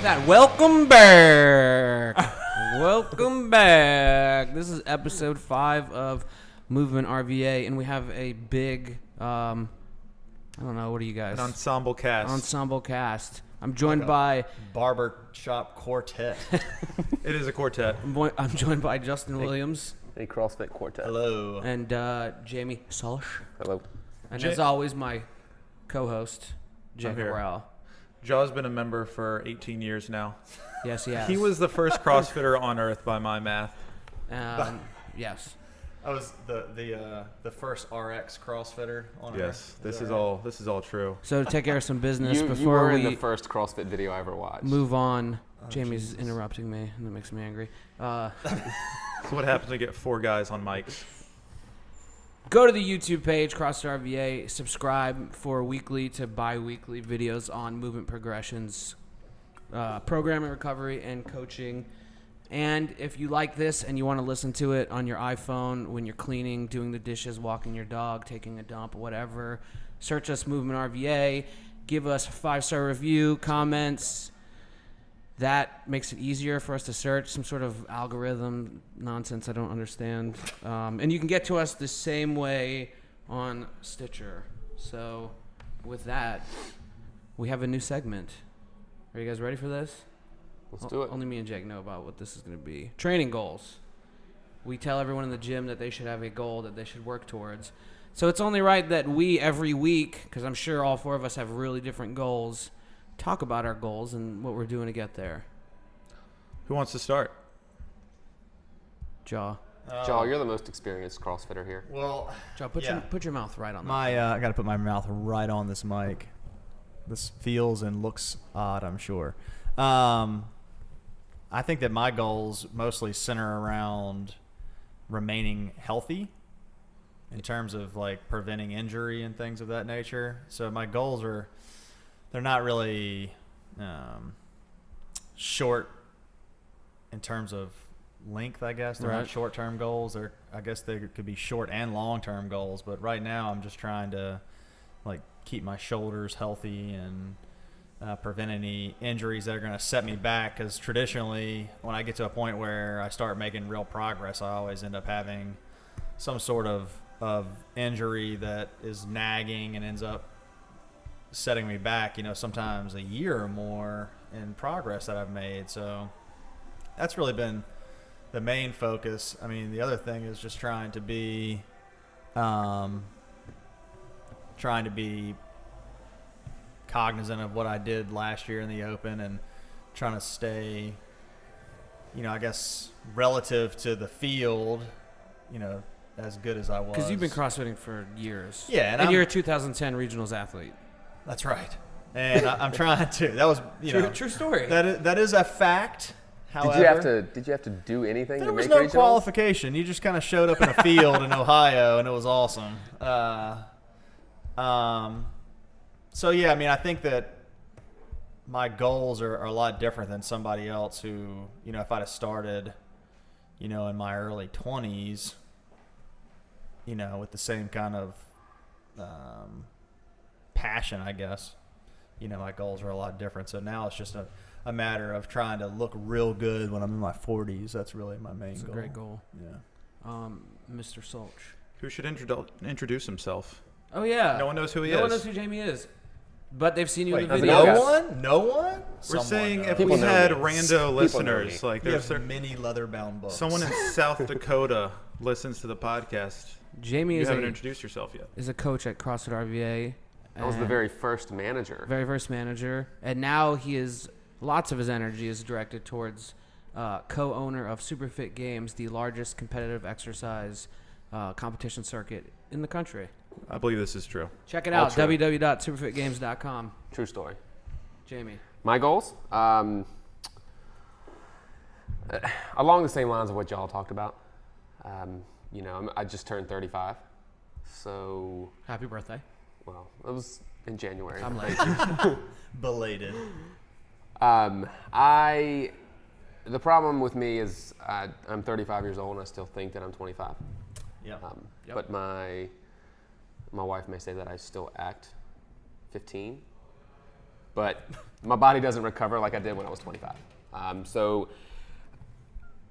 with that, welcome back. Welcome back. This is episode 5 of MovementRVA, and we have a big, I don't know, what are you guys? An ensemble cast. I'm joined by barber shop quartet. It is a quartet. I'm joined by Justin Williams. A CrossFit quartet. Hello. And Jamie Solish. Hello. And as always, my co-host, Jake here. Rowell. Jaw's been a member for 18 years now. Yes, he has. He was the first CrossFitter on Earth by my math. Yes. I was the first RX CrossFitter on Yes, Earth. this is all true. So to take care of some business You before were we in the first CrossFit video I ever watched. move on, Jamie's interrupting me, and that makes me angry. So what happens when you get 4 guys on mics? Go to the YouTube page, CrossFit RVA. Subscribe for weekly to bi-weekly videos on movement progressions, programming, recovery, and coaching. And if you like this and you want to listen to it on your iPhone when you're cleaning, doing the dishes, walking your dog, taking a dump, whatever, search us MovementRVA. Give us a 5-star review, comments. That makes it easier for us to search, some sort of algorithm nonsense I don't understand. And you can get to us the same way on Stitcher. So with that, we have a new segment. Are you guys ready for this? Let's do it. Only me and Jake know about what this is going to be. Training goals. We tell everyone in the gym that they should have a goal that they should work towards. So it's only right that we, every week, because I'm sure all 4 of us have really different goals, talk about our goals and what we're doing to get there. Who wants to start? Jaw. Jaw, you're the most experienced CrossFitter here. Well, Jaw, put your mouth right on that. I got to put my mouth right on this mic. This feels and looks odd, I'm sure. I think that my goals mostly center around remaining healthy in terms of like preventing injury and things of that nature. So my goals they're not really short in terms of length, I guess. They're not short-term goals. I guess they could be short and long-term goals. But right now I'm just trying to like keep my shoulders healthy and prevent any injuries that are going to set me back, because traditionally when I get to a point where I start making real progress, I always end up having some sort of injury that is nagging and ends up setting me back, sometimes a year or more in progress that I've made. So that's really been the main focus. I mean, the other thing is just trying to be cognizant of what I did last year in the Open and trying to stay, I guess, relative to the field, as good as I was. Because you've been CrossFitting for years. Yeah. And you're a 2010 regionals athlete. That's right. And I'm trying to. That was, True story. That is a fact. However, Did you have to do anything there to was make no regionals? qualification. You just kind of showed up in a field in Ohio, and it was awesome. So yeah, I mean, I think that my goals are a lot different than somebody else who, if I'd have started, in my early 20s, with the same kind of passion, I guess, my goals are a lot different. So now it's just a matter of trying to look real good when I'm in my 40s. That's really my main goal. It's a great goal. Yeah. Mr. Solch. Who should introduce himself? Oh, yeah. No one knows who he is. No one knows who Jamie is. But they've seen you in the Wait, video. No one? We're saying if People we know had me. rando listeners, like There's there's many leather-bound books. someone in South Dakota listens to the podcast. Jamie You is haven't introduced yourself yet. a coach at CrossFit RVA. I was the very first manager. Very first manager. And now lots of his energy is directed towards co-owner of SuperFit Games, the largest competitive exercise competition circuit in the country. I believe this is true. Check it All out, true. www.superfitgames.com. True story. Jamie. My goals? Along the same lines of what y'all talked about. I just turned 35. So, Happy birthday. well, it was in January. I'm late. Belated. The problem with me is I'm 35 years old and I still think that I'm 25. Yeah. But my wife may say that I still act 15. but my body doesn't recover like I did when I was 25. So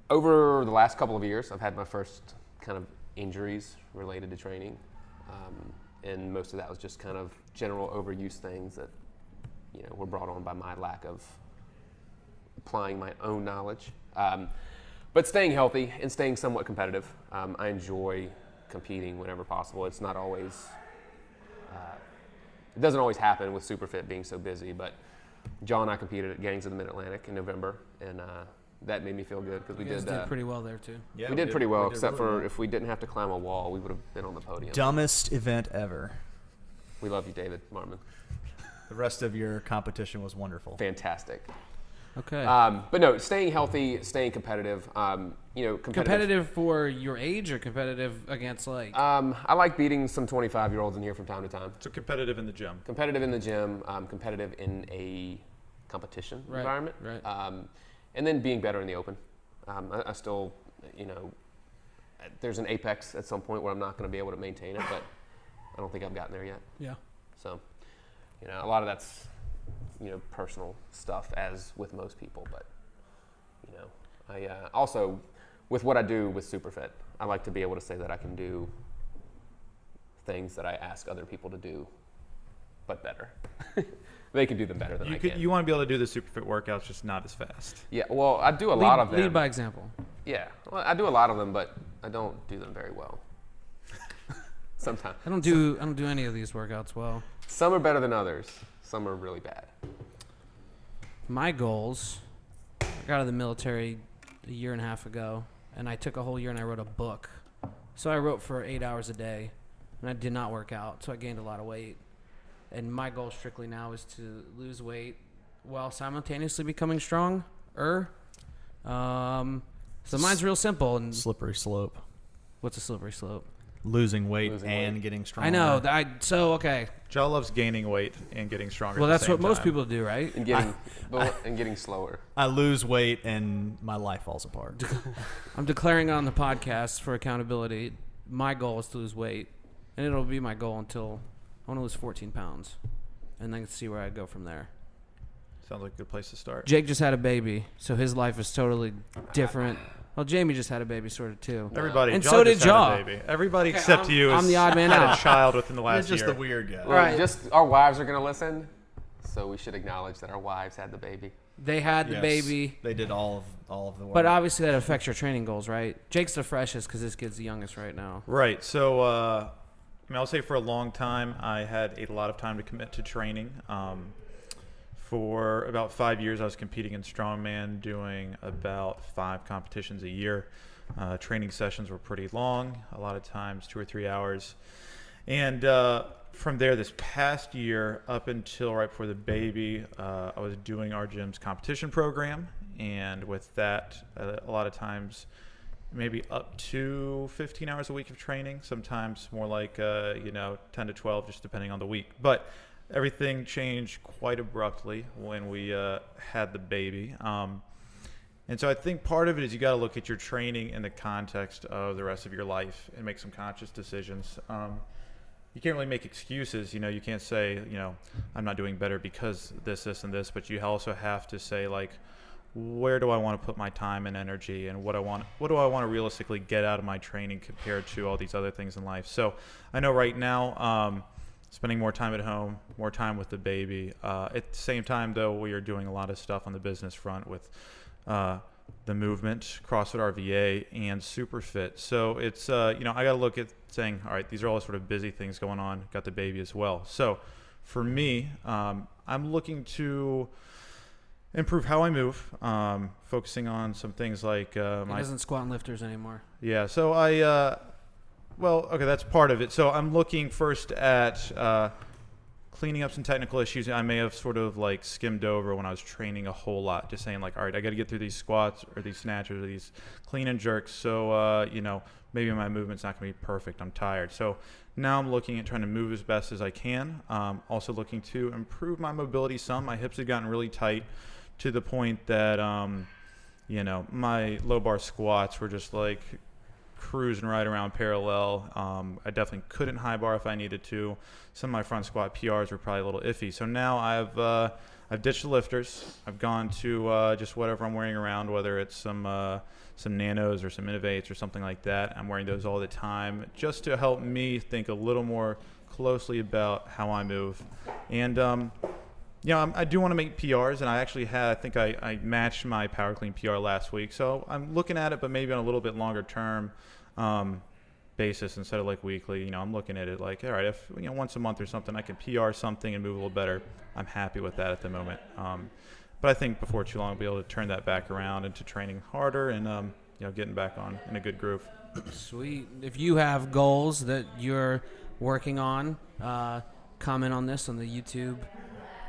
over the last couple of years, I've had my first kind of injuries related to training. And most of that was just kind of general overuse things that, were brought on by my lack of applying my own knowledge. But staying healthy and staying somewhat competitive. I enjoy competing whenever possible. It's not always, it doesn't always happen with Superfit being so busy, but John and I competed at Gangs of the Mid-Atlantic in November, and that made me feel good because we did pretty well there too. Yeah, we did pretty well, except for if we didn't have to climb a wall, we would have been on the podium. Dumbest event ever. We love you, David Martman. The rest of your competition was wonderful. Fantastic. Okay. But no, staying healthy, staying competitive. Competitive for your age or competitive against like? I like beating some 25-year-olds in here from time to time. So competitive in the gym. Competitive in the gym, competitive in a competition environment. Right. And then being better in the open. I still, there's an apex at some point where I'm not going to be able to maintain it, but I don't think I've gotten there yet. Yeah. So, a lot of that's, personal stuff, as with most people. But, I also, with what I do with Superfit, I like to be able to say that I can do things that I ask other people to do, but better. They can do them better than I can. You want to be able to do the Superfit workouts, just not as fast. Yeah, well, I do a lot of them. Lead by example. Yeah, well, I do a lot of them, but I don't do them very well. Sometimes. I don't do any of these workouts well. Some are better than others. Some are really bad. My goals, I got out of the military a year and a half ago, and I took a whole year and I wrote a book. So I wrote for 8 hours a day, and I did not work out, so I gained a lot of weight. And my goal strictly now is to lose weight while simultaneously becoming stronger. So mine's real simple. And Slippery slope. what's a slippery slope? Losing weight and getting stronger. I know. Okay. Joe loves gaining weight and getting stronger. Well, at the that's same what most time. people do, right? And getting slower. I lose weight and my life falls apart. I'm declaring on the podcast for accountability. My goal is to lose weight, and it'll be my goal until I want to lose 14 pounds, and then see where I go from there. Sounds like a good place to start. Jake just had a baby, so his life is totally different. Well, Jamie just had a baby, sort of too. Everybody, And Jaw so did just had Jaw. a baby. Everybody Okay, except you I'm the odd man had out. a child within the last You're just year. the weird guy. Right. Just our wives are going to listen, so we should acknowledge that our wives had the baby. They had the Yes. baby, They did all of the work. but obviously that affects your training goals, right? Jake's the freshest because this kid's the youngest right now. Right. So, I'll say for a long time, I had a lot of time to commit to training. For about 5 years, I was competing in strongman, doing about 5 competitions a year. Training sessions were pretty long, a lot of times 2 or 3 hours. And from there, this past year, up until right before the baby, I was doing our gym's competition program. And with that, a lot of times, maybe up to 15 hours a week of training, sometimes more like 10 to 12, just depending on the week. But everything changed quite abruptly when we had the baby. And so I think part of it is you got to look at your training in the context of the rest of your life and make some conscious decisions. You can't really make excuses. You can't say, I'm not doing better because this, and this, but you also have to say, like, where do I want to put my time and energy, and what do I want to realistically get out of my training compared to all these other things in life. So I know right now, spending more time at home, more time with the baby. At the same time, though, we are doing a lot of stuff on the business front with the movement, CrossFit RVA, and Superfit. So it's, I got to look at saying, all right, these are all sort of busy things going on. Got the baby as well. So for me, I'm looking to improve how I move, focusing on some things like He doesn't squat and lifters anymore. Yeah, so that's part of it. So I'm looking first at cleaning up some technical issues I may have sort of like skimmed over when I was training a whole lot, just saying like, all right, I got to get through these squats or these snatches or these clean and jerks. So, maybe my movement's not going to be perfect. I'm tired. So now I'm looking at trying to move as best as I can. Also looking to improve my mobility some. My hips have gotten really tight to the point that, my low bar squats were just like cruising right around parallel. I definitely couldn't high bar if I needed to. Some of my front squat PRs were probably a little iffy. So now I've ditched the lifters. I've gone to just whatever I'm wearing around, whether it's some nanos or some innovates or something like that. I'm wearing those all the time just to help me think a little more closely about how I move. And I do want to make PRs, and I actually I think I matched my power clean PR last week. So I'm looking at it, but maybe on a little bit longer term basis instead of like weekly. I'm looking at it like, all right, if once a month or something I can PR something and move a little better, I'm happy with that at the moment. But I think before too long I'll be able to turn that back around into training harder and getting back on in a good groove. Sweet. If you have goals that you're working on, comment on this on the YouTube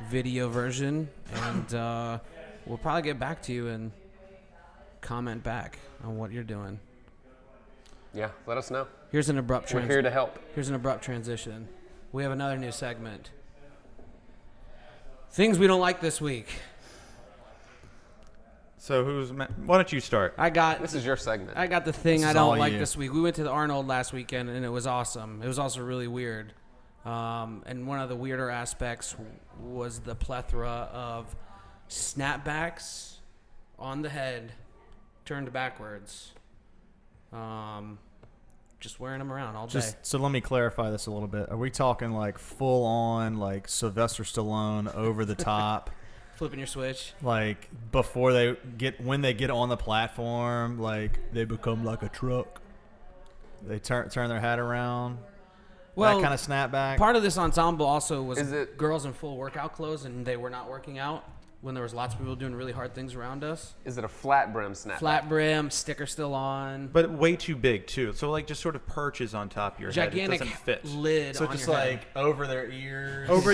video version, and we'll probably get back to you and comment back on what you're doing. Yeah, let us know. Here's an abrupt We're here to help. Here's an abrupt transition. We have another new segment. Things we don't like this week. So why don't you start? This is your segment. I got the thing I don't like this week. We went to the Arnold last weekend, and it was awesome. It was also really weird. And one of the weirder aspects was the plethora of snapbacks on the head, turned backwards. Just wearing them around all day. So let me clarify this a little bit. Are we talking like full on, like Sylvester Stallone over the top? Flipping your switch. Like when they get on the platform, like they become like a truck. They turn their head around. Well, that kind of snapback. Part of this ensemble also was Is it- girls in full workout clothes, and they were not working out when there was lots of people doing really hard things around us. Is it a flat brim snapback? Flat brim, sticker still on. But way too big too. So like just sort of perches on top of your Gigantic head. It doesn't fit. lid So on just your like head. over their ears. Over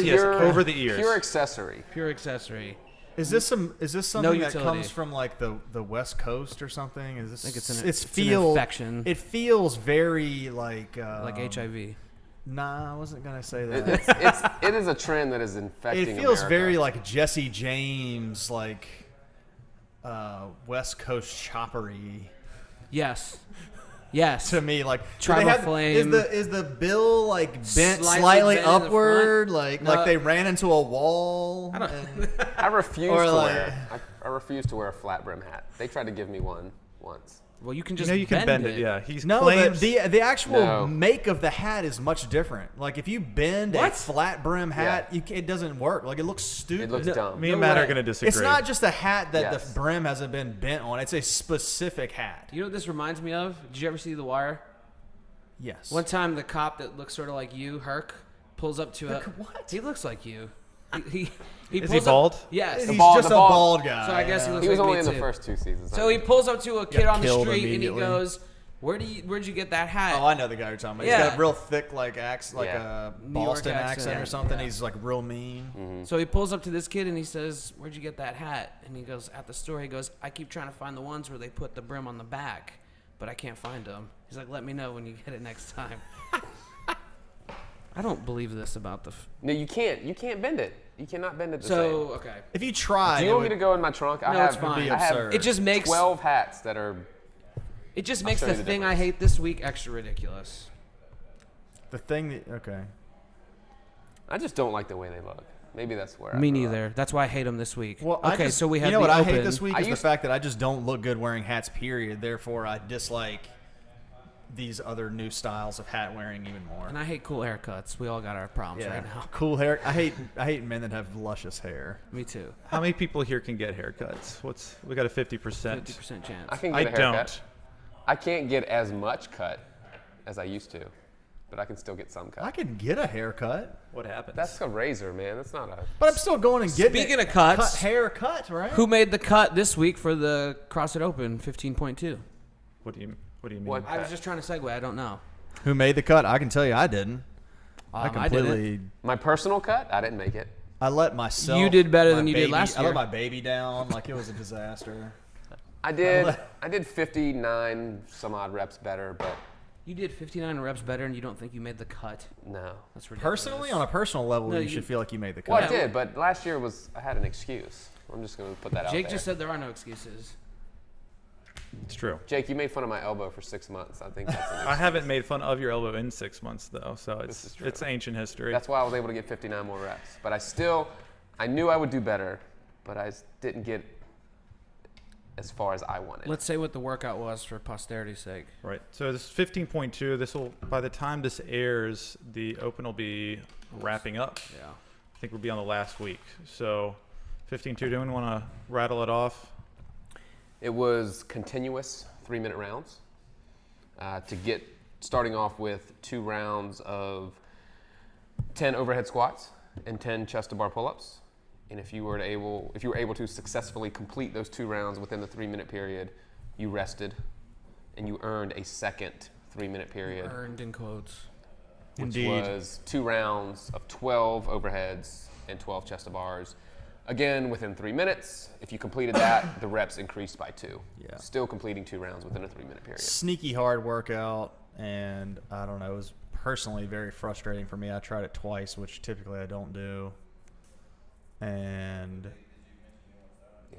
the ears. Pure accessory. Pure accessory. Is this something that utility. comes from like the West Coast or something? Is this? I think it's an infection. It feels very like HIV. Nah, I wasn't gonna say that. It is a trend that is infecting. It feels America. very like Jesse James, like West Coast choppery. Yes. To me, like Tribal Flame. Is the bill like bent Slightly slightly bent in the upward, front? like they ran into a wall? I refuse Or to like- wear. I refuse to wear a flat brim hat. They tried to give me one once. Well, you can just you can bend it. Yeah, Claims the actual No. make of the hat is much different. Like if you bend a flat brim hat, it doesn't work. Like it looks stupid. It looks dumb. Me and Matt are going to disagree. It's not just a hat that Yes. the brim hasn't been bent on. It's a specific hat. You know what this reminds me of? Did you ever see The Wire? Yes. One time, the cop that looks sort of like you, Herc, pulls up to what? He looks like you. He Is pulls he bald? Up, yes. He's bald- just the a bald- bald guy. So I guess he looks He was like only me in the too. first 2 seasons. So he pulls up to a kid on the killed street and he immediately. goes, "Where'd you get that hat?" Oh, I know the guy you're talking about. Yeah. He's got a real thick, like accent, like Yeah. a New York Boston accent or accent. something. Yeah. He's like real mean. Mm-hmm. So he pulls up to this kid and he says, "Where'd you get that hat?" And he goes, "At the store." He goes, "I keep trying to find the ones where they put the brim on the back, but I can't find them." He's like, "Let me know when you get it next time." I don't believe this about the. No, you can't. You can't bend it. You cannot bend it the So same. okay, If you tried, Do you want me to go in my trunk? No, it's fine. I have absurd. it just makes 12 hats that are. it just I'll makes show the you the thing I difference. hate this week extra ridiculous. the thing that okay. I just don't like the way they look. Maybe that's where. Me I grew up. neither. That's why I hate them this week. Well, okay, so we have you know the what I open. hate this week I is the used- fact that I just don't look good wearing hats. Period. Therefore, I dislike these other new styles of hat wearing even more. And I hate cool haircuts. We all got our problems right now. Cool hair. I hate men that have luscious hair. Me too. How many people here can get haircuts? We got a 50%. 50% chance. I can I get a haircut. don't. I can't get as much cut as I used to, but I can still get some cut. I can get a haircut, What happens? That's a razor, man. That's not a. but I'm still going and getting Speaking it of cuts, haircut, right? Who made the cut this week for the CrossFit Open 15.2? What do you mean? What? I was just trying to segue. I don't know. Who made the cut? I can tell you, I didn't. I didn't. completely. My personal cut, I didn't make it. I let myself. You did better my than you did baby- last I year. let my baby down like it was a disaster. I did 59 some odd reps better, but You did 59 reps better, and you don't think you made the cut? no. That's ridiculous. Personally, on a personal level, No, you you- should feel like you made the cut. Well, I Yeah. did, but last year I had an excuse. I'm just going to put that out Jake there. just said there are no excuses. It's true. Jake, you made fun of my elbow for 6 months. I think that's I haven't made fun of your elbow in 6 months, though, so it's ancient history. That's why I was able to get 59 more reps. But I knew I would do better, but I didn't get as far as I wanted. Let's say what the workout was for posterity's sake. Right. So this is 15.2. This will, by the time this airs, the open will be wrapping up. Yeah. I think we'll be on the last week. So 15.2, do anyone want to rattle it off? It was continuous 3-minute rounds starting off with 2 rounds of 10 overhead squats and 10 chest to bar pull-ups. And if you were able to successfully complete those 2 rounds within the 3-minute period, you rested and you earned a second 3-minute period. Earned in quotes. Which was 2 rounds of 12 overheads and 12 chest to bars. Again, within 3 minutes. If you completed that, the reps increased by 2. Yeah. Still completing 2 rounds within a 3-minute period. Sneaky hard workout, and I don't know, it was personally very frustrating for me. I tried it twice, which typically I don't do. And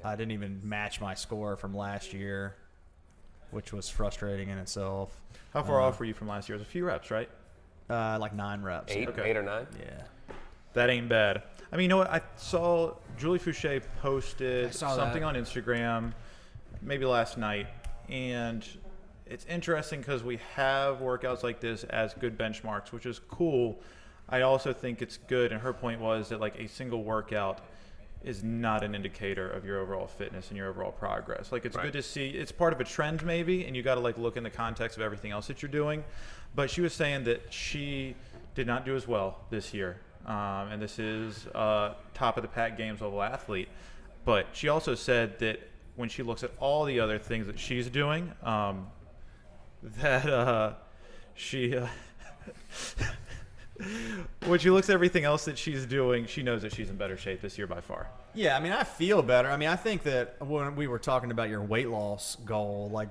I didn't even match my score from last year, which was frustrating in itself. How far off were you from last year? It was a few reps, right? Like 9 reps. 8 or 9? Yeah. That ain't bad. I mean, you know what? I saw Julie Fouché posted saw something that. on Instagram maybe last night, and it's interesting because we have workouts like this as good benchmarks, which is cool. I also think it's good, and her point was that like a single workout is not an indicator of your overall fitness and your overall progress. Like it's good to see, it's part of a trend maybe, and you got to like look in the context of everything else that you're doing. But she was saying that she did not do as well this year. And this is top of the pack games level athlete. But she also said that when she looks at all the other things that she's doing, when she looks at everything else that she's doing, she knows that she's in better shape this year by far. Yeah, I mean, I feel better. I mean, I think that when we were talking about your weight loss goal, like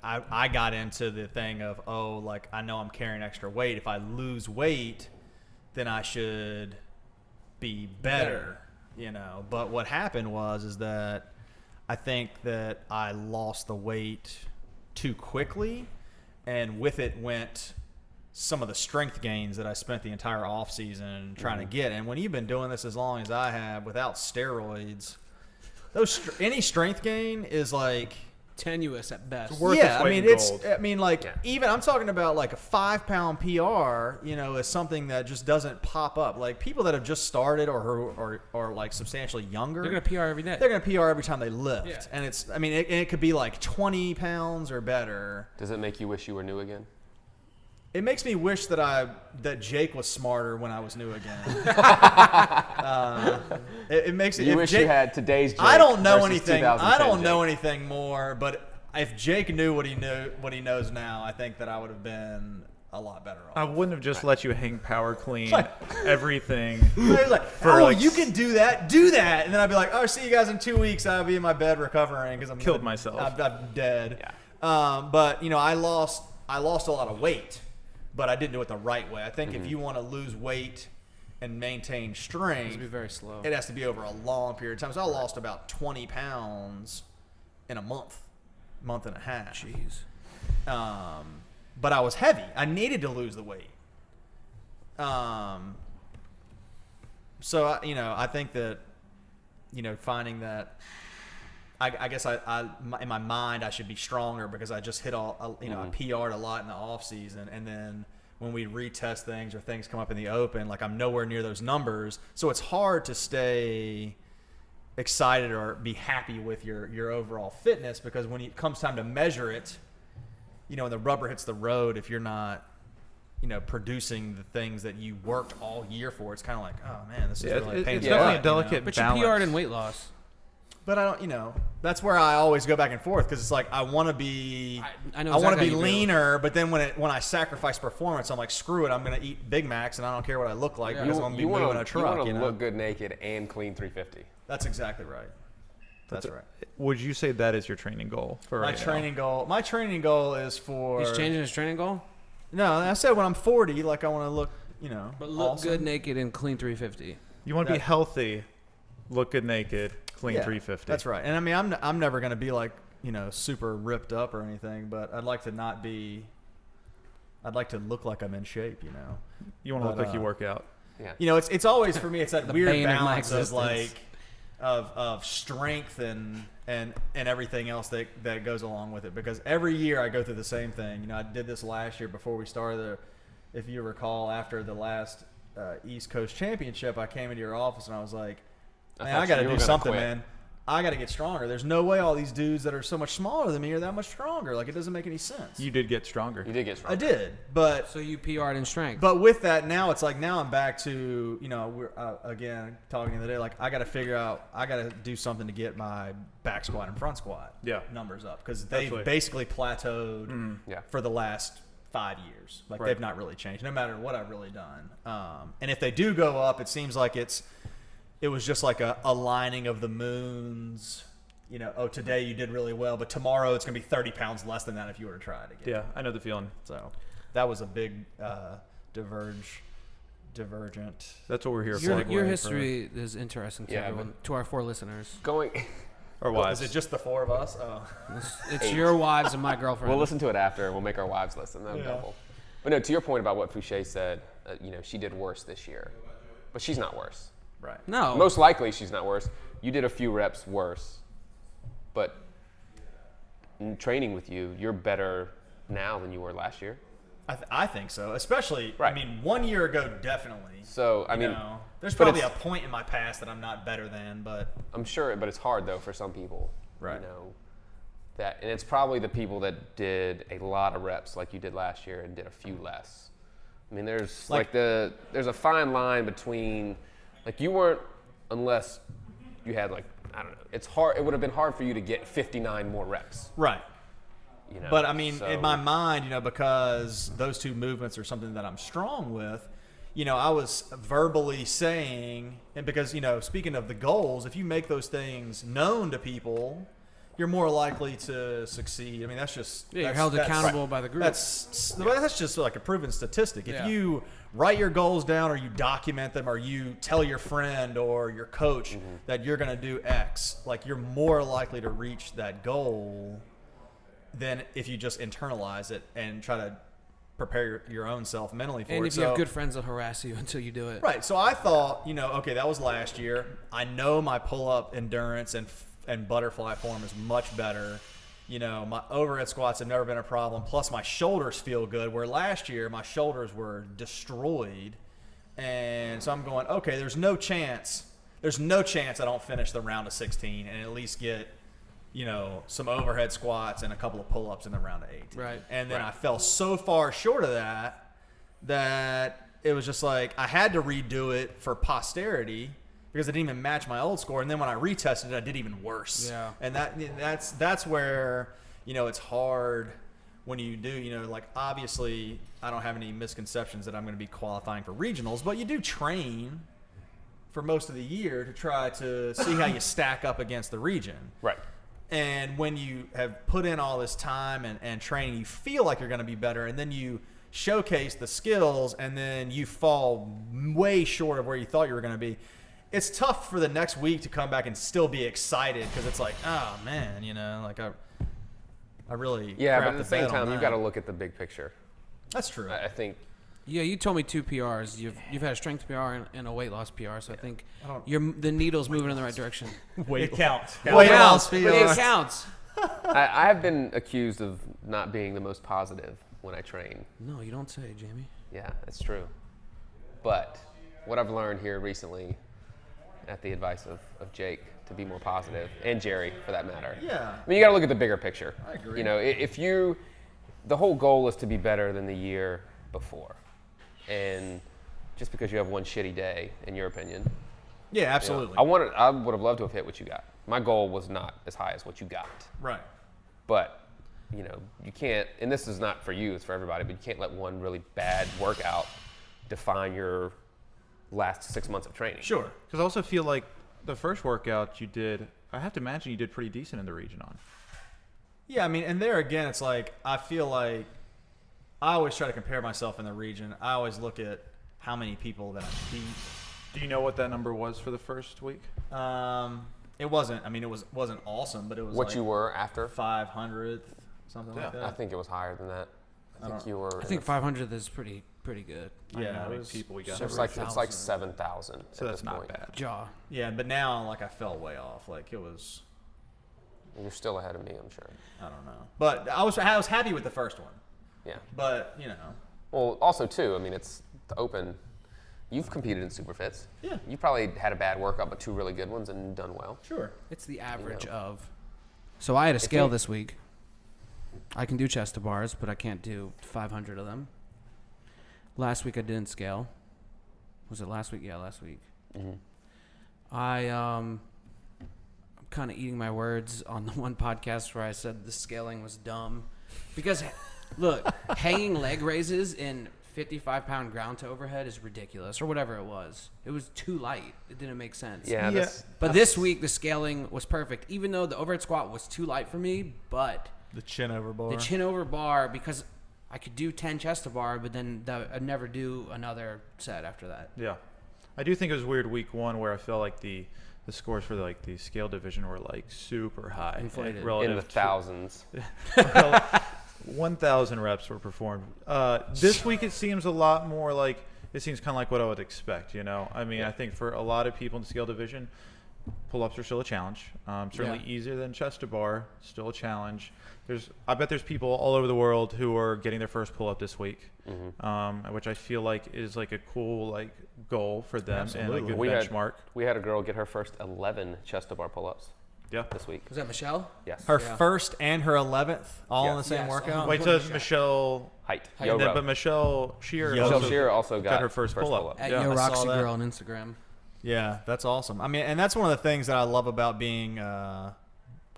I got into the thing of, like I know I'm carrying extra weight. If I lose weight, then I should be better, you know. But what happened is that I think that I lost the weight too quickly, and with it went some of the strength gains that I spent the entire off season trying to get. And when you've been doing this as long as I have without steroids, any strength gain is like Tenuous at best. Worth yeah, its weight in gold. Even I'm talking about like a 5-pound PR, you know, is something that just doesn't pop up. Like people that have just started or like substantially younger, They're going to PR every day. they're going to PR every time they lift. Yeah. And it could be like 20 pounds or better. Does it make you wish you were new again? It makes me wish that Jake was smarter when I was new again. It makes it. You if wish Jake, you had today's Jake. I don't know versus anything. 2010 I don't know Jake. anything more. But if Jake knew what he knows now, I think that I would have been a lot better off. I wouldn't have just let you hang power clean I everything. was like, you can do that, and then I'd be like, oh, see you guys in 2 weeks. I'll be in my bed recovering because I'm Killed myself. I'm dead. Yeah. But you know, I lost a lot of weight, but I didn't do it the right way. I think if you want to lose weight and maintain strength, It's going to be very slow. it has to be over a long period of time. So I lost about 20 pounds in a month and a half. Jeez. But I was heavy. I needed to lose the weight. So I think that, finding that, I guess in my mind I should be stronger because I just hit I PR'd a lot in the off season, and then when we retest things or things come up in the open, like I'm nowhere near those numbers. So it's hard to stay excited or be happy with your overall fitness, because when it comes time to measure it, when the rubber hits the road, if you're not producing the things that you worked all year for, it's kind of like, oh man, this is really painful. It's definitely a delicate But balance. you PR'd in weight loss. But I don't, that's where I always go back and forth, because it's like I want to be, I know I want to exactly be how you feel. leaner, but then when I sacrifice performance, I'm like, screw it, I'm going to eat Big Macs and I don't care what I look like because I'm going to be moving a truck. You want to look good naked and clean 350. That's exactly right. That's right. Would you say that is your training goal for My right training goal. My training goal is for. He's changing his training goal? No, I said when I'm 40, like I want to look, But look awesome. good naked and clean 350. now? You want to be healthy, look good naked, clean 350. That's right. And I mean, I'm never going to be like super ripped up or anything, but I'd like to not be. I'd like to look like I'm in shape, You want to look like you work out. Yeah. It's always for me. It's that weird bane of my balance of existence. of strength and everything else that goes along with it. Because every year I go through the same thing. I did this last year before we started. If you recall, after the last East Coast Championship, I came into your office and I was like, "Man, I got to do something, man. I got to get stronger. There's no way all these dudes that are so much smaller than me are that much stronger. Like, it doesn't make any sense." You did get stronger. You did get stronger. I did, but So you PR'd in strength. But with that, now it's like now I'm back to we're again talking the other day. Like I got to figure out, I got to do something to get my back squat and front squat numbers up because they've Absolutely. basically plateaued for the last 5 years. Like they've not really changed, no matter what I've really done. And if they do go up, it seems like it was just like a aligning of the moons. Today you did really well, but tomorrow it's going to be 30 pounds less than that if you were to try it again. Yeah, I know the feeling. So that was a big divergent. That's what we're here your for. your history is interesting to Yeah, everyone, to our 4 listeners. Going. Or wives. Is it just the 4 of us? Oh. It's 8. your wives and my girlfriend. We'll listen to it after, and we'll make our wives listen. That'll double. But no, to your point about what Fouché said, she did worse this year, but she's not worse. Right. No. Most likely, she's not worse. You did a few reps worse, but in training with you, you're better now than you were last year. I think so, especially. Right. I mean, 1 year ago, definitely. So there's but probably a it's- point in my past that I'm not better than, but I'm sure, but it's hard though for some people. Right. And it's probably the people that did a lot of reps like you did last year and did a few less. I mean, there's there's a fine line between, like you weren't, unless you had I don't know. It's hard. It would have been hard for you to get 59 more reps. right. But I mean, so- in my mind, because those 2 movements are something that I'm strong with, I was verbally saying, and because, speaking of the goals, if you make those things known to people, you're more likely to succeed. I mean, that's just you're held accountable by the group. That's just like a proven statistic. If Yeah. you write your goals down, or you document them, or you tell your friend or your coach that you're going to do X, like you're more likely to reach that goal than if you just internalize it and try to prepare your own self mentally for it. and if you have good friends that harass you until you do it. Right. So I thought, okay, that was last year. I know my pull-up endurance and butterfly form is much better. My overhead squats have never been a problem. Plus my shoulders feel good, where last year my shoulders were destroyed. And so I'm going, okay, there's no chance I don't finish the round of 16 and at least get, some overhead squats and a couple of pull-ups in the round of 18. Right. And then I fell so far short of that it was just like I had to redo it for posterity because it didn't even match my old score. And then when I retested it, I did even worse. Yeah. And that's where, it's hard when you do, obviously I don't have any misconceptions that I'm going to be qualifying for regionals, but you do train for most of the year to try to see how you stack up against the region. Right. And when you have put in all this time and training, you feel like you're going to be better, and then you showcase the skills, and then you fall way short of where you thought you were going to be. It's tough for the next week to come back and still be excited because it's like, oh man, I really Yeah, but crapped at the same bed on time, you've that. got to look at the big picture. That's true. I think. Yeah, you told me 2 PRs. You've had a strength PR and a weight loss PR, so I think I don't- the needle's moving in the right direction. It counts. Weight loss loss, but it counts. I have been accused of not being the most positive when I train. No, you don't say, Jamie. Yeah, that's true. But what I've learned here recently, at the advice of Jake, to be more positive, and Jerry for that matter. Yeah. I mean, you got to look at the bigger picture. I agree. The whole goal is to be better than the year before. And just because you have one shitty day, in your opinion. Yeah, absolutely. I would have loved to have hit what you got. My goal was not as high as what you got. Right. But, you can't, and this is not for you, it's for everybody, but you can't let one really bad workout define your last 6 months of training. Sure. Because I also feel like the first workout you did, I have to imagine you did pretty decent in the region on. Yeah, I mean, and there again, it's like I feel like I always try to compare myself in the region. I always look at how many people that I beat. Do you know what that number was for the first week? I It wasn't. I mean, it wasn't awesome, but it was What like you were after? 500th, something like that. I think it was higher than that. I think you were. I think 500 is pretty good. Yeah, how it many was people we got. several it's like 7,000. So that's not bad. Jaw. Yeah, but now like I fell way off. Like it was. You're still ahead of me, I'm sure. I don't know, but I was happy with the first one. Yeah. But you know. Well, also too, I mean, it's the Open. You've competed in Superfits. Yeah. You probably had a bad workout, but 2 really good ones and done well. Sure. It's the average know. of. So I had a If scale you- this week. I can do chest to bars, but I can't do 500 of them. Last week I didn't scale. Was it last week? Yeah, last week. I'm kind of eating my words on the one podcast where I said the scaling was dumb. Because, look, hanging leg raises in 55-pound ground to overhead is ridiculous, or whatever it was. It was too light. It didn't make sense. Yeah. But this week, the scaling was perfect, even though the overhead squat was too light for me. But The chin over bar. the chin over bar, because I could do 10 chest to bar, but then I'd never do another set after that. Yeah, I do think it was weird week 1 where I felt like the scores for like the scale division were like super high, Inflated. relative In the to- thousands. 1,000 reps were performed. This week it seems a lot more like it seems kind of like what I would expect. You know, I mean, I think for a lot of people in the scale division, pull-ups are still a challenge. Certainly easier than chest to bar, still a challenge. I bet there's people all over the world who are getting their first pull-up this week, which I feel like is like a cool like goal for them and a good benchmark. We had a girl get her first 11 chest to bar pull-ups Yeah. this week. Was that Michelle? Yes. Her Yeah. first and her 11th, all in the Yes. same Yes, workout. Wait, so it's Michelle. Height. Height. Yo And then, row. but Michelle Shearer Michelle Shearer also got her first pull-up. At Yeah. Yo I saw Roxy that. Girl on Instagram. Yeah, that's awesome. I mean, and that's one of the things that I love about being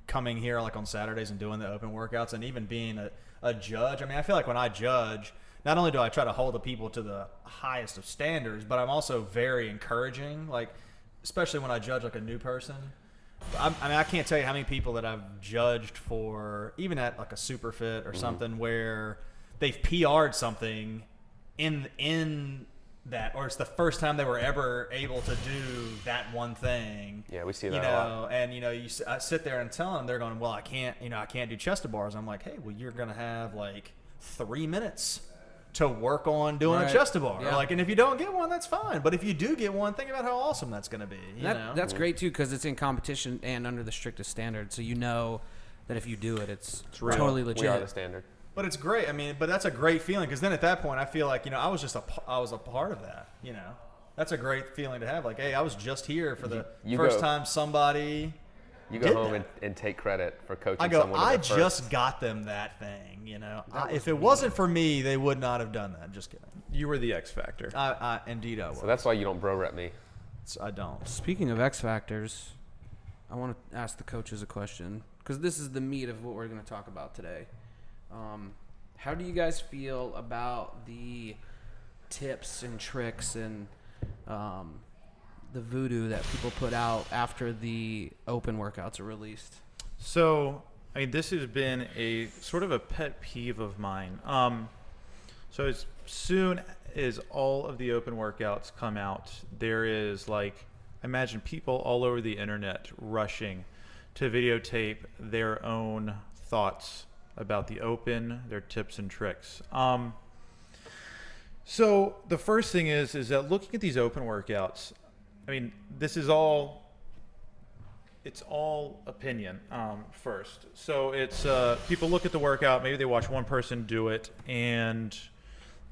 coming here like on Saturdays and doing the open workouts and even being a judge. I mean, I feel like when I judge, not only do I try to hold the people to the highest of standards, but I'm also very encouraging, like especially when I judge like a new person. I mean, I can't tell you how many people that I've judged for, even at like a super fit or something where they've PR'd something in that, or it's the first time they were ever able to do that one thing. Yeah, we see that You a lot. know, and you know, I sit there and tell them, they're going, well, I can't do chest to bars. I'm like, hey, well, you're gonna have like 3 minutes to work on doing Right. a chest to bar. Yeah. Like, and if you don't get one, that's fine. But if you do get one, think about how awesome that's gonna be. You know? That's great too, because it's in competition and under the strictest standards. So you know that if you do it, it's real. totally legit. We are the standard. But it's great. I mean, but that's a great feeling because then at that point, I feel like, you know, I was a part of that. You know, that's a great feeling to have. Like, hey, I was just here for the You first go- time somebody. You go did home that. and take credit for coaching I go, someone. to I their just first. got them that thing. You know, That if was it wasn't for me, they would not have done that. Just kidding. You were the X factor. Indeed, I was. So that's why you don't bro rep me. I don't. Speaking of X factors, I want to ask the coaches a question because this is the meat of what we're going to talk about today. How do you guys feel about the tips and tricks and the voodoo that people put out after the open workouts are released? So, I mean, this has been a sort of a pet peeve of mine. So as soon as all of the open workouts come out, there is like, imagine people all over the internet rushing to videotape their own thoughts about the open, their tips and tricks. So the first thing is that looking at these open workouts, I mean, this is all, it's all opinion first. So it's people look at the workout, maybe they watch one person do it, and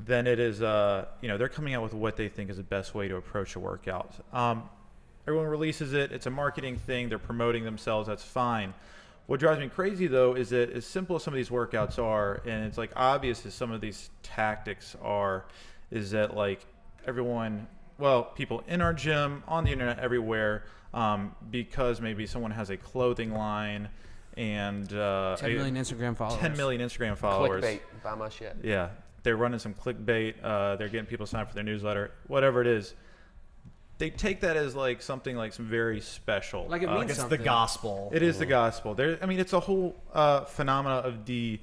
then it is, you know, they're coming out with what they think is the best way to approach a workout. Everyone releases it. It's a marketing thing. They're promoting themselves. That's fine. What drives me crazy, though, is that as simple as some of these workouts are, and it's like obvious as some of these tactics are, is that like everyone, well, people in our gym, on the internet, everywhere, because maybe someone has a clothing line and 10 million Instagram followers. 10 million Instagram followers. Clickbait. Buy my shit. Yeah, they're running some clickbait. They're getting people to sign up for their newsletter, whatever it is. They take that as like something like some very special. Like it means It's something. the gospel. It is the gospel. I mean, it's a whole phenomena of the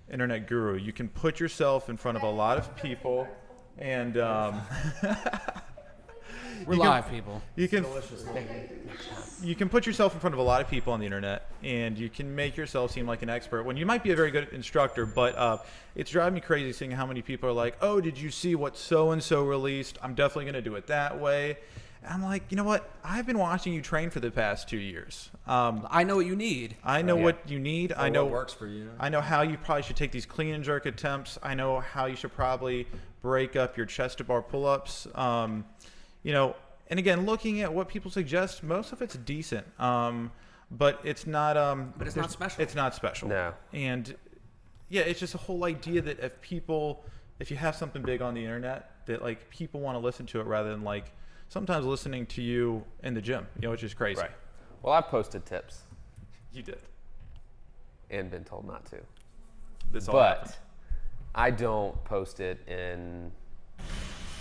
internet guru. You can put yourself in front of a lot of people, and We're live, people. You can put yourself in front of a lot of people on the internet, and you can make yourself seem like an expert when you might be a very good instructor. But it's driving me crazy seeing how many people are like, "Oh, did you see what so and so released? I'm definitely going to do it that way." And I'm like, you know what? I've been watching you train for the past 2 years. I know what you need. I know what you need. I know what works for you. I know how you probably should take these clean and jerk attempts. I know how you should probably break up your chest to bar pull-ups. You know, and again, looking at what people suggest, most of it's decent. But it's not. But it's not special. It's not special. No. And yeah, it's just a whole idea that if you have something big on the internet, that like people want to listen to it rather than like sometimes listening to you in the gym, you know, which is crazy. Right. Well, I've posted tips. You did. And been told not to. This all But happened. I don't post it in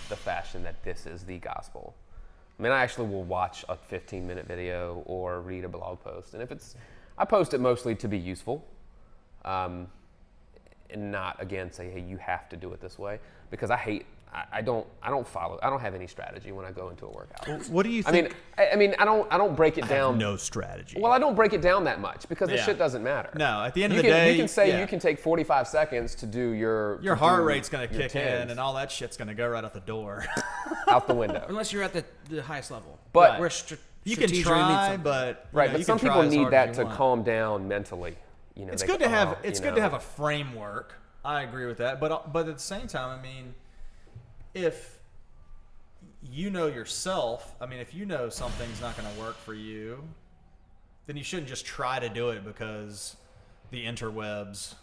the fashion that this is the gospel. I mean, I actually will watch a 15-minute video or read a blog post. And I post it mostly to be useful. And not, again, say, hey, you have to do it this way. Because I don't have any strategy when I go into a workout. Well, what do you think? I mean, I don't break it down. No strategy. Well, I don't break it down that much because the shit doesn't matter. No, at the end of the day, you can say you can take 45 seconds to do your heart rate's going to kick in, tens and all that shit's going to go right out the door. out the window. Unless you're at the highest level. But We're You can try, but right. But some people need that to calm. calm down mentally. You know, It's they good go, to have. "Oh," It's you good know. to have a framework. I agree with that, but at the same time, I mean, if you know yourself, I mean, if you know something's not going to work for you, then you shouldn't just try to do it because the interwebs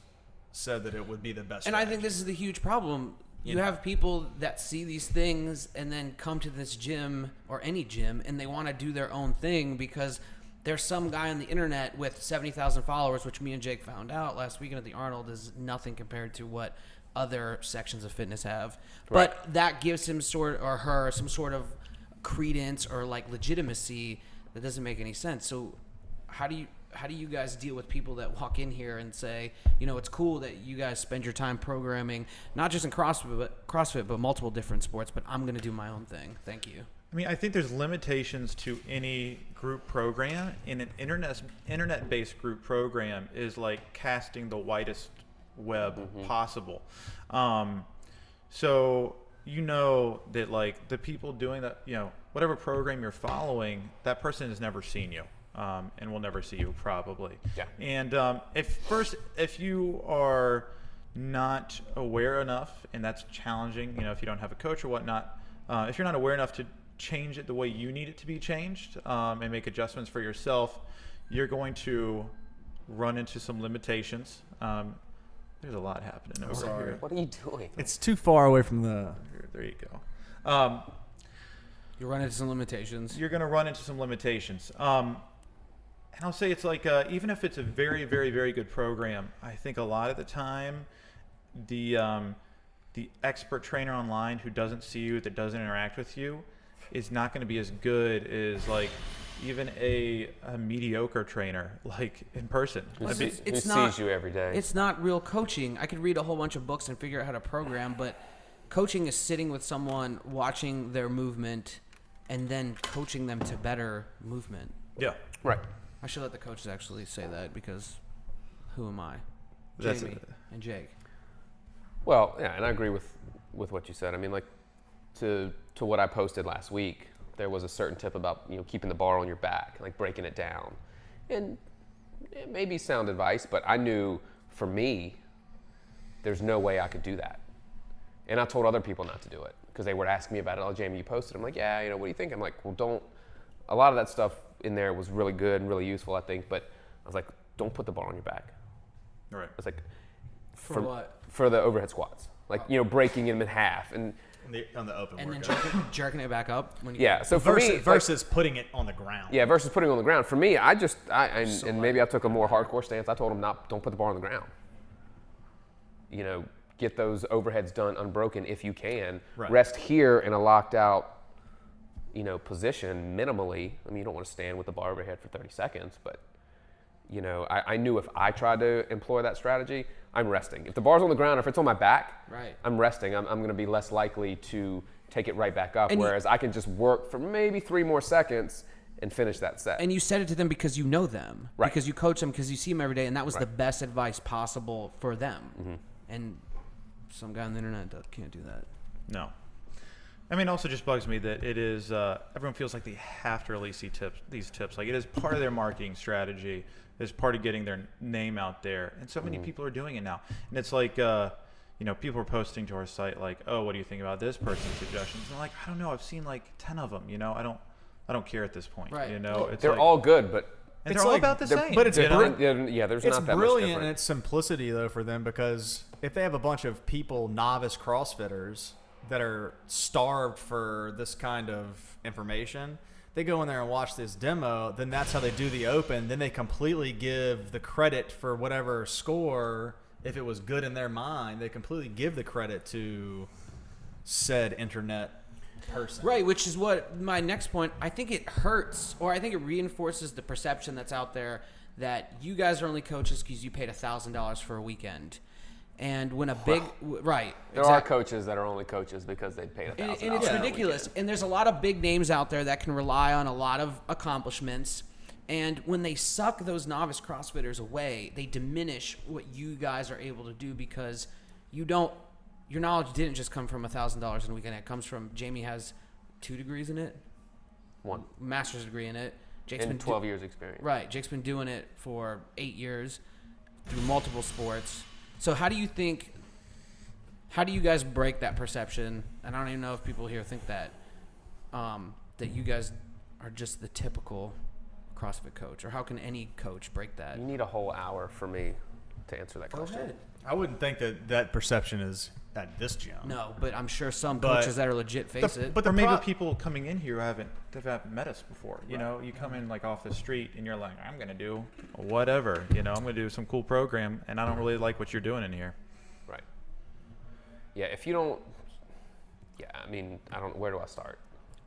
said that it would be the best. And I think this is the huge problem. You have people that see these things and then come to this gym or any gym and they want to do their own thing because there's some guy on the internet with 70,000 followers, which me and Jake found out last weekend at the Arnold is nothing compared to what other sections of fitness have. Right. But that gives him her some sort of credence or like legitimacy that doesn't make any sense. So how do you guys deal with people that walk in here and say, you know, it's cool that you guys spend your time programming, not just in CrossFit, but multiple different sports, but I'm going to do my own thing. Thank you. I mean, I think there's limitations to any group program, and an internet-based group program is like casting the widest web possible. So you know that like the people doing that, you know, whatever program you're following, that person has never seen you. And will never see you probably. Yeah. And if you are not aware enough, and that's challenging, you know, if you don't have a coach or whatnot, if you're not aware enough to change it the way you need it to be changed, and make adjustments for yourself, you're going to run into some limitations. There's a lot happening over here. What are you doing? it's too far away from the. There you go. You run into some limitations. You're going to run into some limitations. And I'll say it's like, even if it's a very, very, very good program, I think a lot of the time, the expert trainer online who doesn't see you, that doesn't interact with you, is not going to be as good as like even a mediocre trainer, like in person. Who It's sees you every day? It's not real coaching. I could read a whole bunch of books and figure out how to program, but coaching is sitting with someone, watching their movement, and then coaching them to better movement. Yeah. Right. I should let the coaches actually say that because who am I? That's Jamie and Jake. Well, yeah, and I agree with what you said. I mean, like to what I posted last week, there was a certain tip about, you know, keeping the bar on your back, like breaking it down. And it may be sound advice, but I knew for me, there's no way I could do that. And I told other people not to do it because they would ask me about it. Oh, Jamie, you posted. I'm like, yeah, you know, what do you think? I'm like, well, don't. A lot of that stuff in there was really good and really useful, I think. But I was like, don't put the bar on your back. All right. I was like, For what? For the overhead squats, like, you know, breaking them in half and On the open And then workout. jerking it back up when you yeah. So for me, versus putting it on the ground. yeah, versus putting it on the ground. For me, and maybe I took a more hardcore stance. I told them don't put the bar on the ground. You know, get those overheads done unbroken if you can. Right. Rest here in a locked out, you know, position minimally. I mean, you don't want to stand with the bar overhead for 30 seconds, but you know, I knew if I tried to employ that strategy, I'm resting. If the bar's on the ground, or if it's on my back, right, I'm resting. I'm going to be less likely to take it right back up. And whereas I can just work for maybe 3 more seconds and finish that set. And you said it to them because you know them, right, because you coach them, because you see them every day, and that was right, the best advice possible for them. Mm-hmm. And some guy on the internet can't do that. No. I mean, it also just bugs me that it is, everyone feels like they have to release these tips. Like, it is part of their marketing strategy. It's part of getting their name out there. And so many people are doing it now. And it's like, you know, people are posting to our site like, oh, what do you think about this person's suggestions? And I'm like, I don't know. I've seen like 10 of them, you know. I don't care at this point. Right. You know, it's they're like, all good, but and they're all about the same. But it's there's it's not that much brilliant different. in its simplicity though for them, because if they have a bunch of people, novice CrossFitters that are starved for this kind of information, they go in there and watch this demo, then that's how they do the open. Then they completely give the credit for whatever score, if it was good in their mind, they completely give the credit to said internet person. Right, which is what my next point, I think it hurts, or I think it reinforces the perception that's out there that you guys are only coaches because you paid $1,000 for a weekend. And when a big, right. There are coaches that are only coaches because they paid $1,000. And it's ridiculous. And there's a lot of big names out there that can rely on a lot of accomplishments. And when they suck those novice CrossFitters away, they diminish what you guys are able to do, because your knowledge didn't just come from $1,000 in a weekend. It comes from, Jamie has 2 degrees in it. 1. Master's degree in it. Jake's and 12 years experience. Right. Jake's been doing it for 8 years through multiple sports. So how do you guys break that perception? And I don't even know if people here think that, that you guys are just the typical CrossFit coach, or how can any coach break that? You need a whole hour for me to answer that question. ahead. I wouldn't think that perception is at this gym. No, but I'm sure some coaches that are legit face it. But maybe people coming in here who haven't met us before. You know, you come in like off the street and you're like, I'm going to do whatever. You know, I'm going to do some cool program, and I don't really like what you're doing in here. Right. Yeah, if you don't, I mean, where do I start?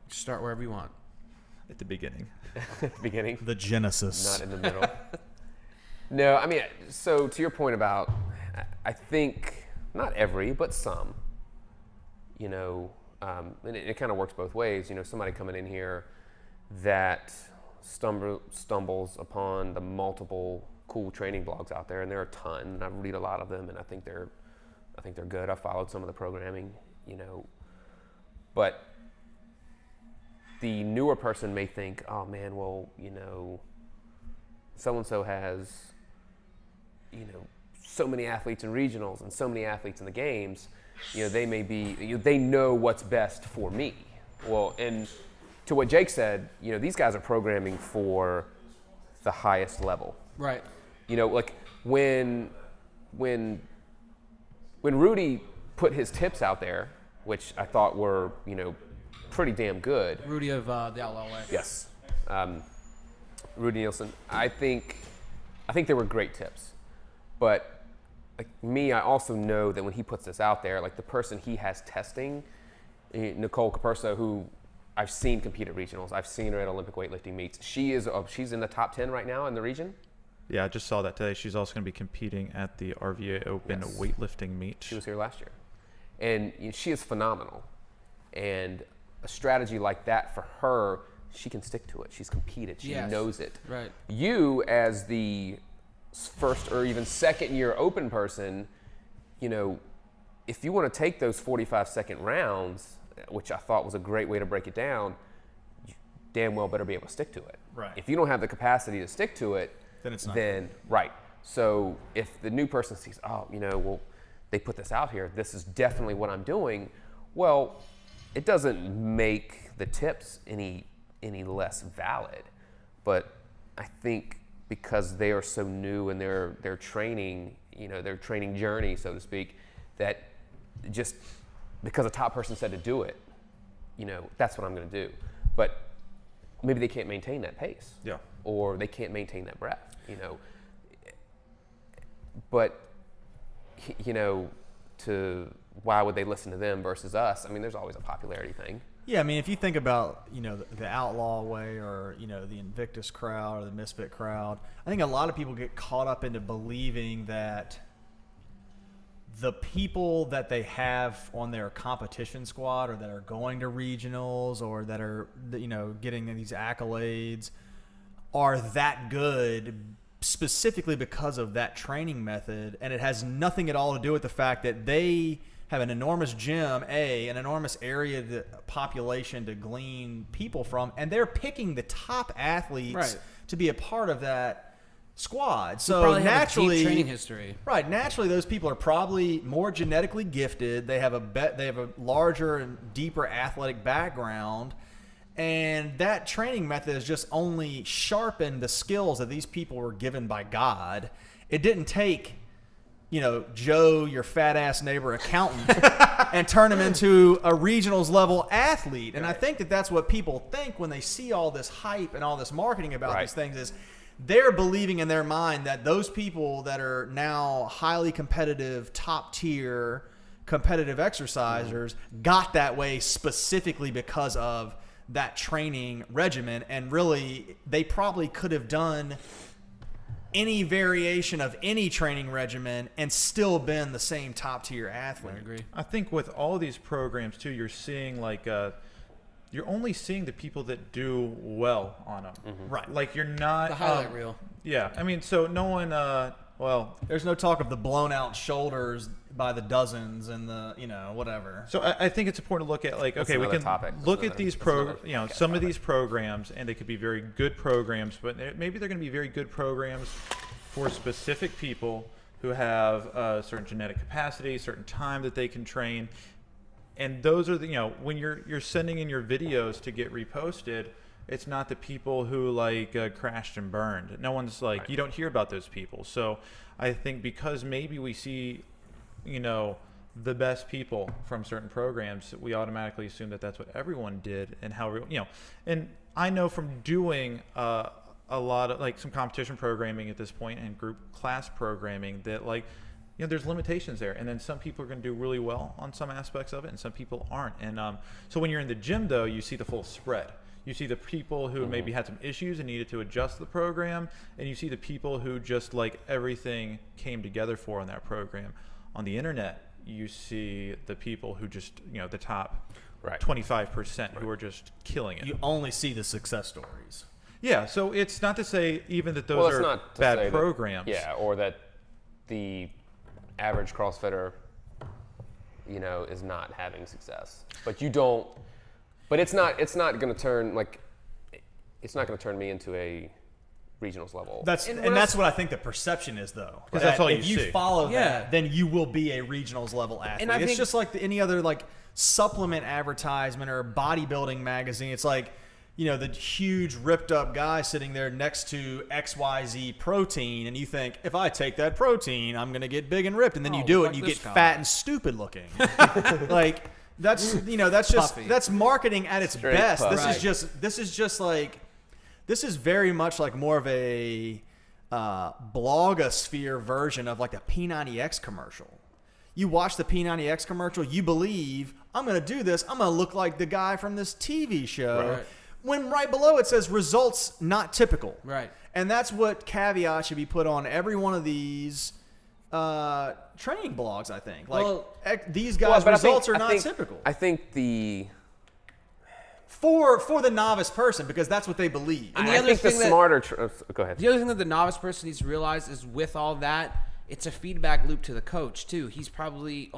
Start wherever you want. At the beginning. At the beginning? The genesis. Not in the middle. No, I mean, so to your point about, I think not every, but some, you know, and it kind of works both ways. You know, somebody coming in here that stumbles upon the multiple cool training blogs out there, and there are a ton, and I read a lot of them, and I think they're good. I followed some of the programming, you know, but the newer person may think, oh man, well, you know, so-and-so has, you know, so many athletes in regionals and so many athletes in the games, you know, they may be, they know what's best for me. Well, and to what Jake said, you know, these guys are programming for the highest level. Right. You know, like when Rudy put his tips out there, which I thought were, you know, pretty damn good. Rudy of the Outlaw Way. Yes. Rudy Nielsen. I think they were great tips. But like me, I also know that when he puts this out there, like the person he has testing, Nicole Caperso, who I've seen compete at regionals. I've seen her at Olympic weightlifting meets. She's in the top 10 right now in the region. Yeah, I just saw that today. She's also going to be competing at the RVA Open weightlifting meet. She was here last year. And she is phenomenal. And a strategy like that for her, she can stick to it. She's competed. She knows it. Right. You, as the first or even second year open person, you know, if you want to take those 45-second rounds, which I thought was a great way to break it down, you damn well better be able to stick to it. Right. If you don't have the capacity to stick to it, then it's not. Right. So if the new person sees, oh, you know, well, they put this out here, this is definitely what I'm doing. Well, it doesn't make the tips any less valid. But I think because they are so new in their training, you know, their training journey, so to speak, that just because a top person said to do it, you know, that's what I'm going to do. But maybe they can't maintain that pace. Yeah. Or they can't maintain that breath, you know. But, you know, why would they listen to them versus us? I mean, there's always a popularity thing. Yeah, I mean, if you think about, you know, the Outlaw Way or, you know, the Invictus crowd or the Misfit crowd, I think a lot of people get caught up into believing that the people that they have on their competition squad or that are going to regionals or that are, getting these accolades are that good specifically because of that training method. And it has nothing at all to do with the fact that they have an enormous gym, an enormous area population to glean people from, and they're picking the top athletes to be a part of that squad. So naturally, training history. Right, naturally, those people are probably more genetically gifted. They have a larger and deeper athletic background, and that training method has just only sharpened the skills that these people were given by God. It didn't take, Joe, your fat ass neighbor accountant, and turn him into a regionals level athlete. And I think that that's what people think when they see all this hype and all this marketing about these things is they're believing in their mind that those people that are now highly competitive, top tier competitive exercisers got that way specifically because of that training regimen. And really, they probably could have done any variation of any training regimen and still been the same top tier athlete. I agree. I think with all these programs too, you're seeing you're only seeing the people that do well on them. Mm-hmm. Right. Like you're not The highlight reel. Yeah. I mean, so no one, there's no talk of the blown out shoulders by the dozens and the, whatever. So I think it's important to look at we can look at these some of these programs, and they could be very good programs, but maybe they're going to be very good programs for specific people who have a certain genetic capacity, certain time that they can train. And those are when you're sending in your videos to get reposted, it's not the people who crashed and burned. No one's you don't hear about those people. So I think because maybe we see, the best people from certain programs, we automatically assume that that's what everyone did and how, and I know from doing a lot of some competition programming at this point and group class programming that there's limitations there. And then some people are going to do really well on some aspects of it and some people aren't. And so when you're in the gym though, you see the full spread. You see the people who maybe had some issues and needed to adjust the program, and you see the people who just everything came together for on that program. On the internet, you see the people who just, the top 25% who are just killing it. You only see the success stories. Yeah, so it's not to say even that those are bad programs. Or that the average CrossFitter, is not having success. But you don't. But it's not going to turn it's not going to turn me into a regionals level. That's what I think the perception is, though. Because that's all if you see. If you follow that, then you will be a regionals level athlete. And it's just like any other supplement advertisement or bodybuilding magazine. It's the huge ripped up guy sitting there next to XYZ protein, and you think, if I take that protein, I'm going to get big and ripped, and then you do it, and you get fat and stupid looking. That's that's marketing at its best. This is very much more of a blogosphere version of the P90X commercial. You watch the P90X commercial, you believe, I'm going to do this, I'm going to look like the guy from this TV show. Right. When right below it says results not typical. Right. And that's what caveat should be put on every one of these training blogs, I think. These guys' results are not typical. I think for the novice person, because that's what they believe. And I think the smarter. Go ahead. The other thing that the novice person needs to realize is with all that, it's a feedback loop to the coach too. He's probably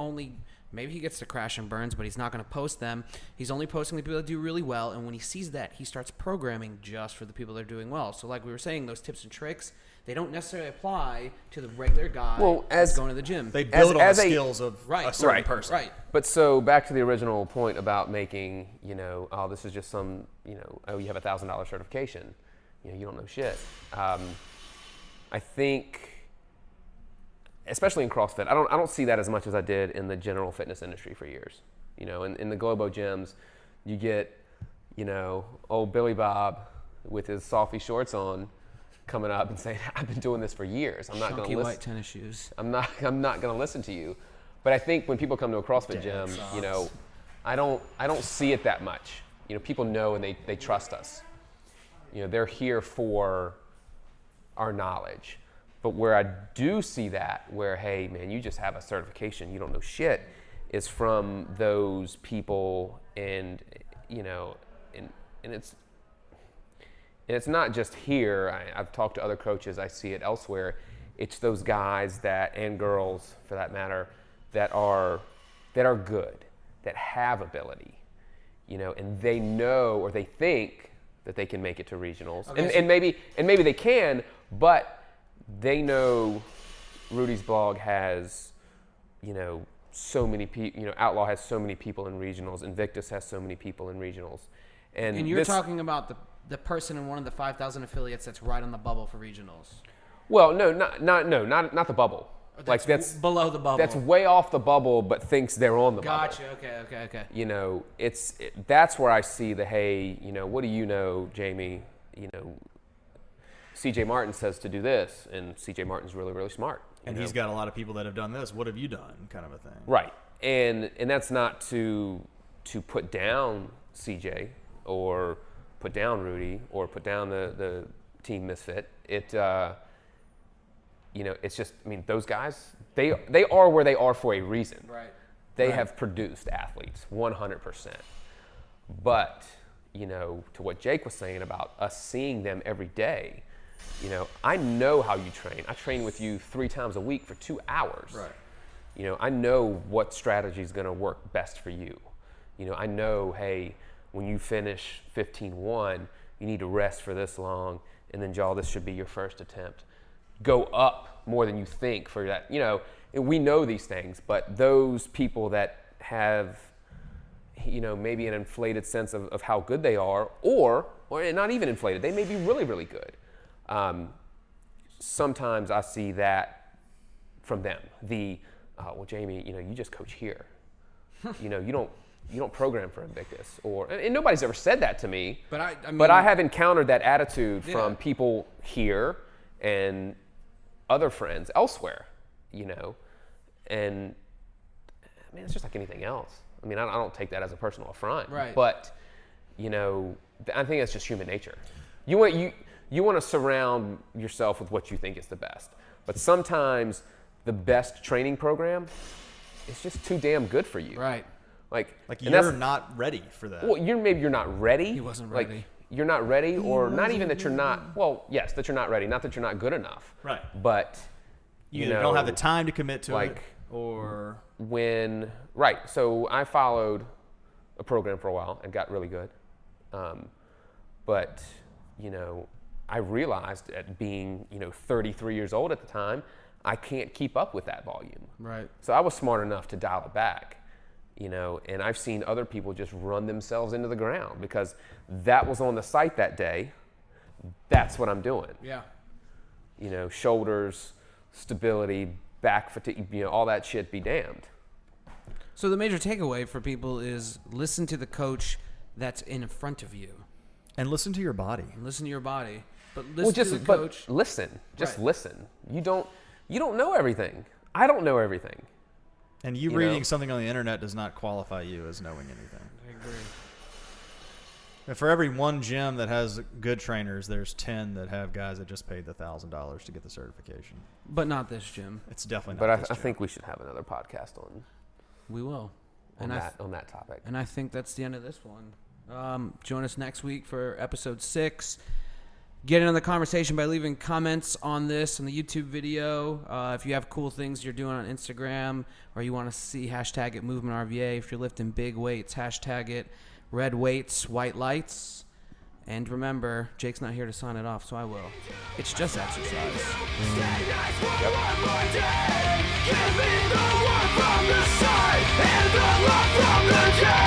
maybe he gets to crash and burns, but he's not going to post them. He's only posting the people that do really well, and when he sees that, he starts programming just for the people that are doing well. So like we were saying, those tips and tricks, they don't necessarily apply to the regular guy who's going to the gym. They build on the skills of a certain person. Right. But so back to the original point about making, this is just some, you have a $1,000 certification. You don't know shit. I think, especially in CrossFit, I don't see that as much as I did in the general fitness industry for years. In the Globo gyms, you get, old Billy Bob with his Softy shorts on, coming up and saying, I've been doing this for years. I'm not going to listen. White tennis shoes. I'm not going to listen to you. But I think when people come to a CrossFit gym, I don't see it that much. People know and they trust us. They're here for our knowledge. But where I do see that, where, hey, man, you just have a certification, you don't know shit, is from those people, and it's not just here. I've talked to other coaches, I see it elsewhere. It's those guys and girls, for that matter, that are good, that have ability, and they know, or they think that they can make it to regionals, okay, and maybe they can, but they know Rudy's blog has, so many people, Outlaw has so many people in regionals, Invictus has so many people in regionals. And you're talking about the person in one of the 5,000 affiliates that's right on the bubble for regionals. Well, no, not the bubble. That's below the bubble. That's way off the bubble, but thinks they're on the bubble. Gotcha. Okay. That's where I see the, hey, what do you know, Jamie? CJ Martin says to do this, and CJ Martin's really, really smart. And he's got a lot of people that have done this. What have you done? Kind of a thing. Right. And that's not to put down CJ or put down Rudy or put down the Team Misfit. It's just, those guys, they are where they are for a reason. Right. They have produced athletes 100%. But, to what Jake was saying about us seeing them every day, I know how you train. I train with you 3 times a week for 2 hours. Right. I know what strategy is going to work best for you. I know, hey, when you finish 15-1, you need to rest for this long, and then, y'all, this should be your first attempt. Go up more than you think for that. And we know these things, but those people that have, maybe an inflated sense of how good they are, or not even inflated, they may be really, really good. Sometimes I see that from them. Well, Jamie, you just coach here. You don't program for Invictus, and nobody's ever said that to me. But I have encountered that attitude from people here and other friends elsewhere. And it's just like anything else. I don't take that as a personal affront. Right. But I think that's just human nature. You want to surround yourself with what you think is the best. But sometimes the best training program is just too damn good for you. Right. Like you're not ready for that. Well, maybe you're not ready. He wasn't ready. Like, you're not ready, or not even that you're not, well, yes, that you're not ready. Not that you're not good enough. Right. But, you don't have the time to commit to it. Or right. So I followed a program for a while and got really good. But, I realized at being, 33 years old at the time, I can't keep up with that volume. Right. So I was smart enough to dial it back, and I've seen other people just run themselves into the ground because that was on the site that day. That's what I'm doing. Yeah. Shoulders, stability, back fatigue, all that shit be damned. So the major takeaway for people is listen to the coach that's in front of you. And listen to your body. But listen to the coach. But listen. Just listen. You don't know everything. I don't know everything. And you reading something on the internet does not qualify you as knowing anything. I agree. And for every one gym that has good trainers, there's 10 that have guys that just paid the $1,000 to get the certification. But not this gym. It's definitely not but this I gym. think we should have another podcast on. We will. On that topic. And I think that's the end of this one. Join us next week for episode 6. Get into the conversation by leaving comments on this on the YouTube video. If you have cool things you're doing on Instagram, or you want to see, hashtag it MovementRVA. If you're lifting big weights, hashtag it red weights, white lights. And remember, Jake's not here to sign it off, so I will. It's just exercise. Give me the word from the side and the love from the day.